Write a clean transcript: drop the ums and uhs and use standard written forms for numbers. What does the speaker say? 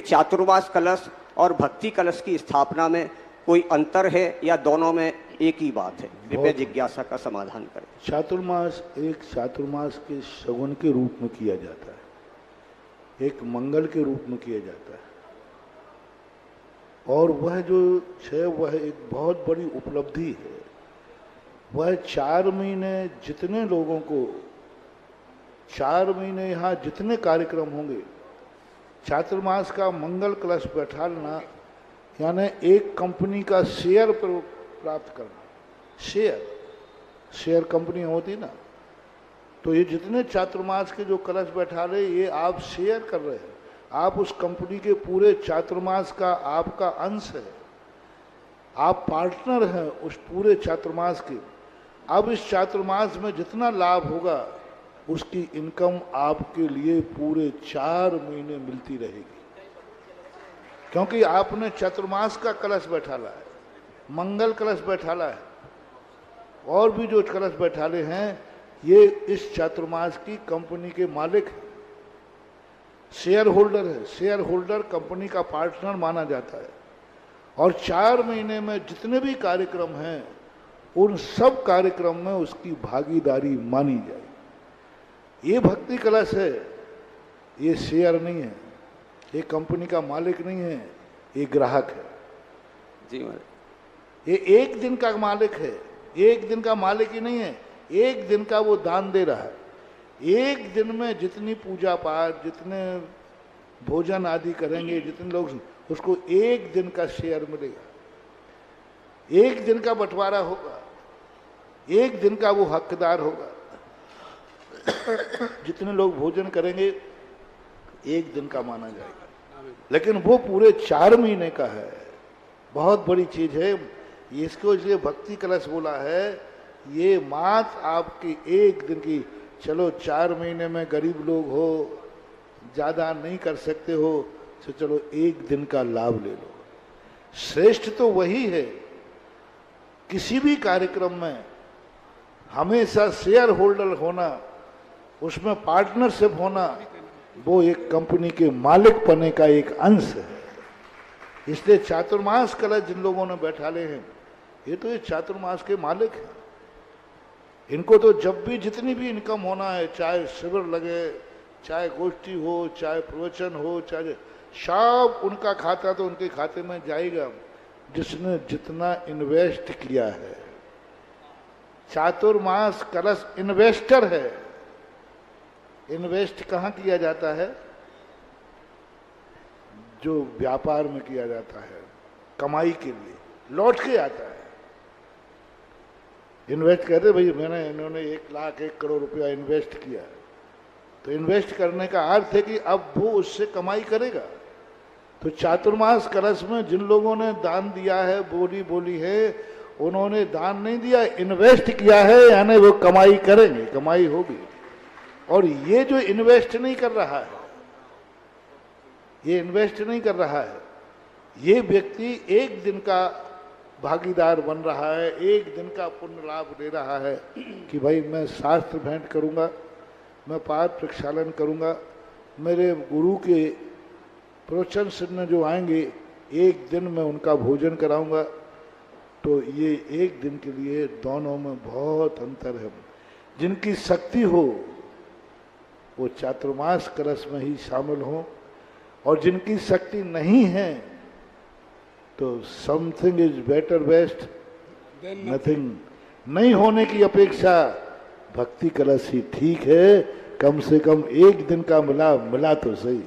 चातुर्मास कलश और भक्ति कलश की स्थापना में कोई अंतर है या दोनों में एक ही बात है? कृपया जिज्ञासा का समाधान करें। चातुर्मास एक चातुर्मास के शगुन के रूप में किया जाता है, एक मंगल के रूप में किया जाता है, और वह जो है वह एक बहुत बड़ी उपलब्धि है। वह 4 महीने जितने लोगों को 4 महीने यहाँ जितने कार्यक्रम होंगे, चातुर्मास का मंगल कलश बैठाना यानी एक कंपनी का शेयर प्राप्त करना। शेयर कंपनी होती ना, तो ये जितने चातुर्मास के जो कलश बैठा रहे ये आप शेयर कर रहे हैं, आप उस कंपनी के पूरे चातुर्मास का आपका अंश है, आप पार्टनर हैं उस पूरे चातुर्मास के। अब इस चातुर्मास में जितना लाभ होगा उसकी इनकम आपके लिए पूरे 4 महीने मिलती रहेगी, क्योंकि आपने चातुर्मास का कलश बैठाला है, मंगल कलश बैठाला है, और भी जो कलश बैठाले हैं ये इस चातुर्मास की कंपनी के मालिक हैं, शेयर होल्डर है। शेयर होल्डर कंपनी का पार्टनर माना जाता है, और 4 महीने में जितने भी कार्यक्रम हैं उन सब कार्यक्रम में उसकी भागीदारी मानी जाए। ये भक्ति कलश है, ये शेयर नहीं है, ये कंपनी का मालिक नहीं है, ये ग्राहक है जी। ये एक दिन का मालिक है, एक दिन का मालिक ही नहीं है, एक दिन का वो दान दे रहा है। एक दिन में जितनी पूजा पाठ, जितने भोजन आदि करेंगे, जितने लोग, उसको एक दिन का शेयर मिलेगा, एक दिन का बंटवारा होगा, एक दिन का वो हकदार होगा। जितने लोग भोजन करेंगे एक दिन का माना जाएगा, लेकिन वो पूरे 4 महीने का है। बहुत बड़ी चीज है इसको, इसलिए भक्ति कलश बोला है। ये मात्र आपकी एक दिन की, चलो 4 महीने में गरीब लोग हो, ज्यादा नहीं कर सकते हो, तो चलो एक दिन का लाभ ले लो। श्रेष्ठ तो वही है, किसी भी कार्यक्रम में हमेशा शेयर होल्डर होना, उसमें पार्टनरशिप होना, वो एक कंपनी के मालिक पने का एक अंश है। इसलिए चातुर्मास कलश जिन लोगों ने बैठाले हैं ये तो ये चातुर्मास के मालिक हैं। इनको तो जब भी जितनी भी इनकम होना है, चाहे शिविर लगे, चाहे गोष्ठी हो, चाहे प्रवचन हो, चाहे सब उनका खाता तो उनके खाते में जाएगा जिसने जितना इन्वेस्ट किया है। चातुर्मास कलश इन्वेस्टर है। इन्वेस्ट कहाँ किया जाता है? जो व्यापार में किया जाता है, कमाई के लिए लौट के आता है। इन्वेस्ट कहते भाई इन्होंने 1 लाख 1 करोड़ रुपया इन्वेस्ट किया, तो इन्वेस्ट करने का अर्थ है कि अब वो उससे कमाई करेगा। तो चातुर्मास कलश में जिन लोगों ने दान दिया है, बोली है, उन्होंने दान नहीं दिया, इन्वेस्ट किया है, यानी वो कमाई करेंगे, कमाई होगी। और ये जो इन्वेस्ट नहीं कर रहा है, ये इन्वेस्ट नहीं कर रहा है, ये व्यक्ति एक दिन का भागीदार बन रहा है, एक दिन का पुण्य लाभ ले रहा है कि भाई मैं शास्त्र भेंट करूंगा, मैं पाठ प्रक्षालन करूंगा, मेरे गुरु के प्रवचन सुनने जो आएंगे एक दिन में उनका भोजन कराऊंगा। तो ये एक दिन के लिए दोनों में बहुत अंतर है। जिनकी शक्ति हो वो चातुर्मास कलश में ही शामिल हो, और जिनकी शक्ति नहीं है तो something is better best nothing. नहीं होने की अपेक्षा भक्ति कलश ही ठीक है, कम से कम एक दिन का मिला तो सही।